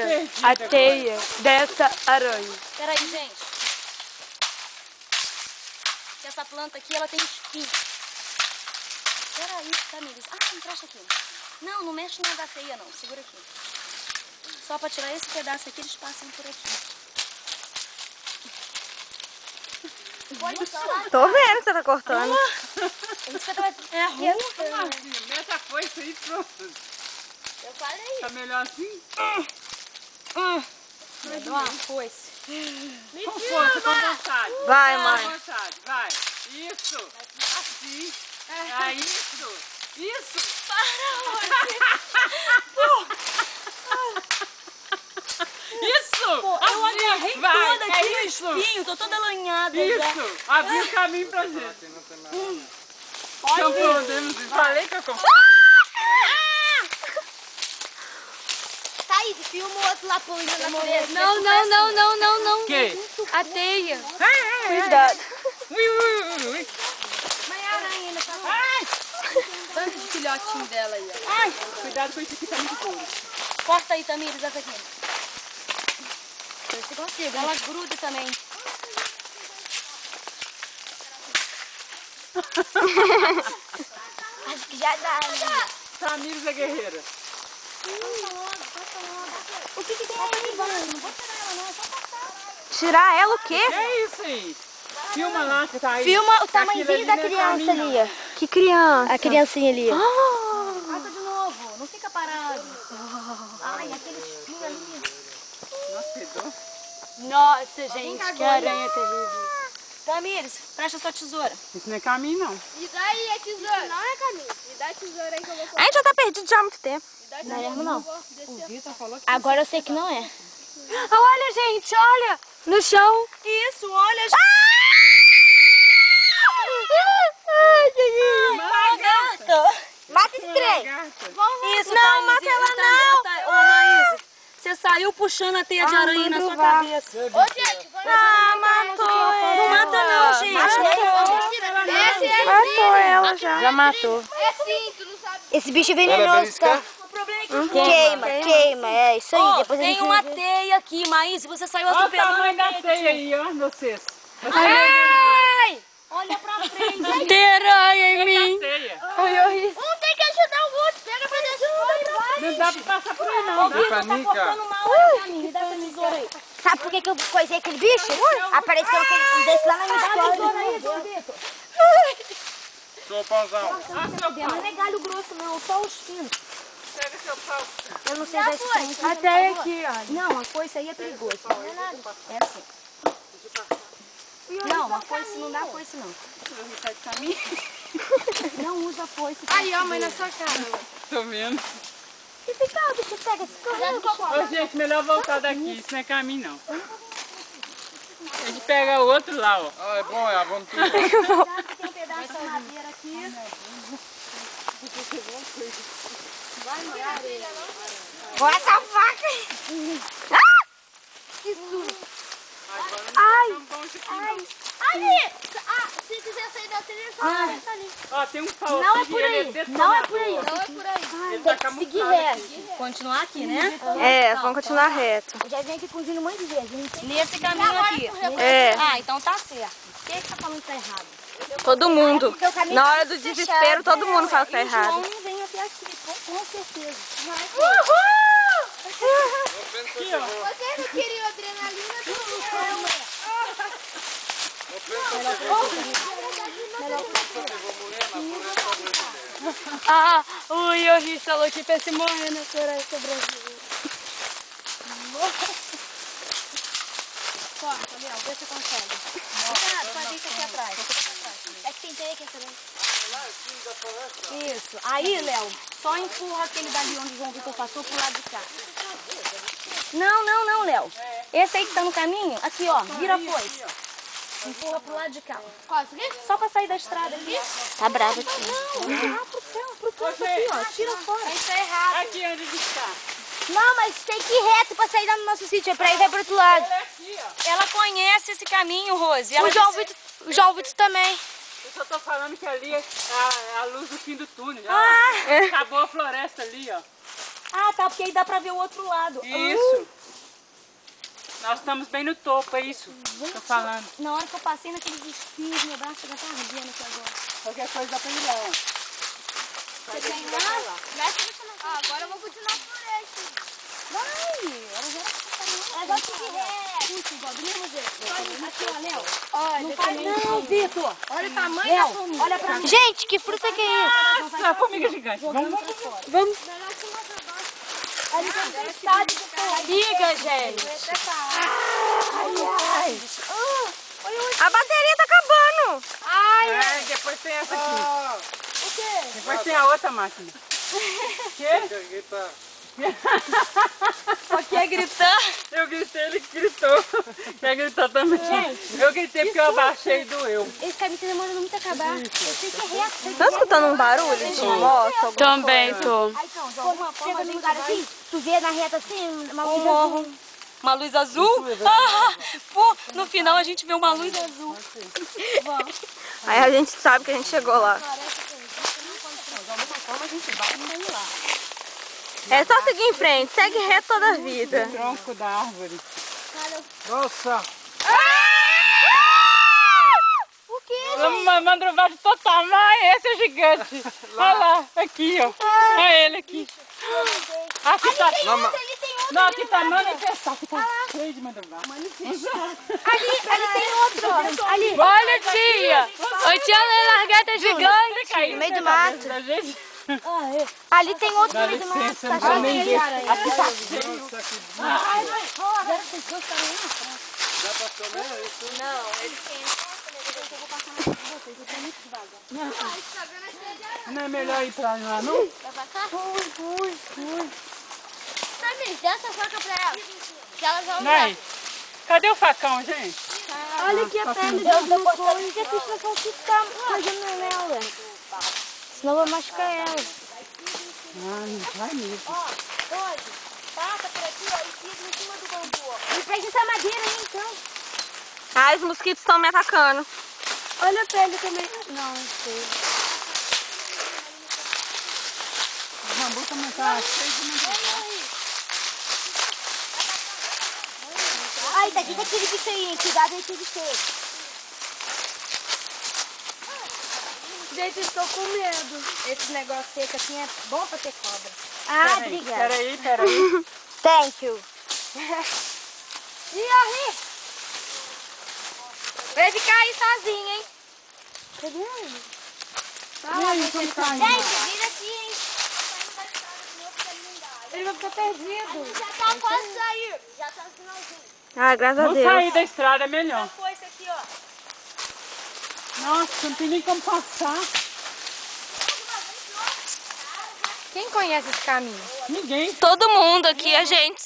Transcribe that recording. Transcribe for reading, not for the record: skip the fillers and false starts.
olha a teia dessa aranha. Peraí, gente. Essa planta aqui, ela tem espinho. Peraí, Tamires. Ah, empresta aqui. Não, não mexe na da teia, não. Segura aqui. Só pra tirar esse pedaço aqui, eles passam por aqui. Tô vendo que você tá cortando. É ruim. Mete a foice aí, pronto. Eu falei. Tá melhor assim? Dá uma foice. Com força, com vontade. Vai, Com mãe. vontade, vai. Isso. Assim. É isso. Isso. Isso. Pô, eu agarrei vai. toda aqui no Isso. espinho. Tô toda lanhada já. Isso. Abriu o caminho pra gente. Pode Então vir. podemos ir. Falei que eu comprei. Thaís, filma o outro lá pulando na natureza. Não, não, não, não, não, não. Que? A teia. Cuidado. Ui, ui, ui. Mas é aranha ainda tá. Ai. Tanto de filhotinho dela aí, ó. Ai. Cuidado com esse aqui, tá muito duro. Corta aí, Tamires, essa aqui. Ver se consigo. Ela gruda também. Acho que já dá. Né? Tamires é guerreira. O que tem aí, mano? Não vou tirar ela não, é só passar. Tirar ela o quê? Que é isso aí? Filma lá que tá aí. Filma o Aquilo tamanhozinho ali da não é criança caminho, ali, ó. Que criança. A criancinha ali, ó. Passa de novo, não fica parado. Ai, aquele espinho ali. Nossa, pedou. Nossa, gente, que aranha terrível. Tamires, presta sua tesoura. Isso não é caminho, não. E daí a tesoura? Não é caminho. Me dá a tesoura aí que eu vou A gente já tá perdido já há muito tempo. Não é não. O Vitor falou que... Agora eu sei que não é. Olha, gente, olha. No chão. Isso, olha. Lagarta. Mata esse trem. Isso, Não, Thaís, mata ela então, não. Ô, Maísa, você saiu puxando a teia de aranha aí na sua cabeça. Ô, gente, vamos Ah, matou ela. Não mata não, gente. Matou ela já. Já matou. É sim, tu não sabe. Esse bicho é venenoso, tá? O problema é que Queima, queima, é isso aí. Ó, Depois a tem gente uma vê. teia aqui, Maísa, você saiu Olha o atropelando tamanho a da teia. teia aí, ó, vocês. Ai! Olha pra frente. Tem aranha em mim. Teia. Um tem que ajudar o outro. Pega pra dentro. Não dá pra passar por aí, não. Ô, Vitor, tá cortando mal aí pra mim. Me dá essa tesoura aí. Sabe por que que eu coisei aquele bicho? Apareceu um desse lá na minha escola. Sou o pãozão. Não é galho grosso não, só os finos. Pega seu pau. Eu não sei dar esse tamanho. Até aqui, olha. Não, a foice aí é perigoso. Não é nada. É assim. Não, a foice não dá foice não. Não usa foice. Aí, ó, mãe, na sua cara. Tô vendo. E fica, o bicho pega esse correndo. Ô, gente, melhor voltar daqui. Isso não é caminho, não. A gente pega o outro lá, ó. Ah, é bom, é a aventura. Tem um pedaço de madeira aqui. Com essa faca aí. Ali. Ah, se quiser sair da trilha, só tá ali. Ó, tem um pau Não é aqui, por ele aí, desse não é tamanho. por aí. Não é por aí. Ele tá camuflado aqui. Continuar aqui, né? É, vamos continuar reto. Eu já vim aqui cozinhando um monte de vezes. Gente. Nesse caminho aqui. É, Ah, então tá certo. Quem é que tá falando que tá errado? todo mundo. Na hora do desespero, todo mundo fala que tá E o errado. João não vem até aqui, com certeza. Vocês não queriam adrenalina? Ah, o Yoshi falou que pra se morrer na floresta brasileira. Corta, Léo, vê se consegue. Cuidado, faz isso aqui atrás. É que tem teia aqui também. Isso. Aí, Léo, só empurra aquele dali onde o João Vitor passou pro lado de cá. Não, Léo. Esse aí que tá no caminho, aqui, ó, vira a foice. Empurra pro lado de cá. Qual? Isso aqui? Só pra sair da estrada aqui. Tá bravo aqui. Não, lá pro céu, pro canto aqui, ó. Tira fora. Isso é errado. Aqui onde ele está. Não, mas tem que ir reto pra sair do nosso sítio. É pra ir vai pro outro lado. Ele é aqui, ó. Ela conhece esse caminho, Rose. Ela O João Vitor também. Eu só tô falando que ali é a luz do fim do túnel. Ah. Ó. Acabou a floresta ali, ó. Ah, tá, porque aí dá pra ver o outro lado. Isso. Nós estamos bem no topo, é isso que eu tô falando. Na hora que eu passei naqueles espinhos, meu braço já tá ardendo aqui agora. Qualquer coisa dá pra ir lá. Você tem lá? Agora eu vou continuar por esse. Vai! Ela já era É igual de ré. Puxa, igual do mesmo jeito. Aqui, ó, Léo. Olha, Não faz não, Vitor. olha o tamanho da formiga. Olha pra mim. Gente, que fruta que é isso? Nossa, formiga gigante. Vamos. Melhor que uma da nossa. Ele tem tempestade de formiga, gente. A bateria tá acabando. É, depois tem essa aqui. O quê? Depois tem a outra máquina. Grita. Só quer gritar. Eu gritei, ele gritou. Quer gritar também? Eu gritei porque eu abaixei e doeu. Esse caminho tá demorando muito a acabar. Eu sei que é reto. Tá escutando um barulho de moto? Também tô. Aí, então, de alguma forma, a gente vai... Tu vê na reta assim, uma luz azul. Uma luz azul? Ah, pô, no final a gente vê uma luz azul. Aí a gente sabe que a gente chegou lá. É só seguir em frente, segue reto toda a vida. Tronco da árvore. Nossa! O quê? Uma mandruvada de todo tamanho, esse é gigante. Olha lá, aqui, ó. Olha ele aqui. Aqui tá. Não, aqui tá manifestado. Aqui tá cheio de mandruvada. Ali tem outro, ó. Ali. Olha, tia! Oi, tia, a largata gigante. No meio do mato. Da gente. Ali tem outro Dá no meio do mato. licença, Tá não vou cheio nem de ver. aranha. Aqui tá cheio. Nossa, que bicho! Dá pra comer isso? Não é melhor ir pra lá, não? Samir, dá essa faca pra ela. Que elas vão Ney, cadê o facão, gente? Olha aqui a pele de alguma coisa. Que fiz pra ficar fazendo nela. Senão eu vou machucar ela. Ah, não vai mesmo. passa por aqui, ó, e fica em cima do bambu, ó. E pega essa madeira aí, então. Ai, os mosquitos estão me atacando. Olha a pele também. Não sei. O bambu também tá cheio de mandruvada. Ai, tá aqui daquele bicho aí, hein? Cuidado aí, aquele bicho aí. Gente, estou com medo. Esse negócio seco assim é bom pra ter cobra. Ah, obrigada. Peraí. Thank you. E aí? Vai ficar aí sozinho, hein? Gente, vira aqui, hein? Ele vai ficar perdido. Já tá quase sair. Já tá no finalzinho. Ai, graças a Vamos Deus. sair da estrada, é melhor. Foi isso aqui, ó. Nossa, não tem nem como passar. Quem conhece esse caminho? Ninguém. Todo mundo aqui, a gente.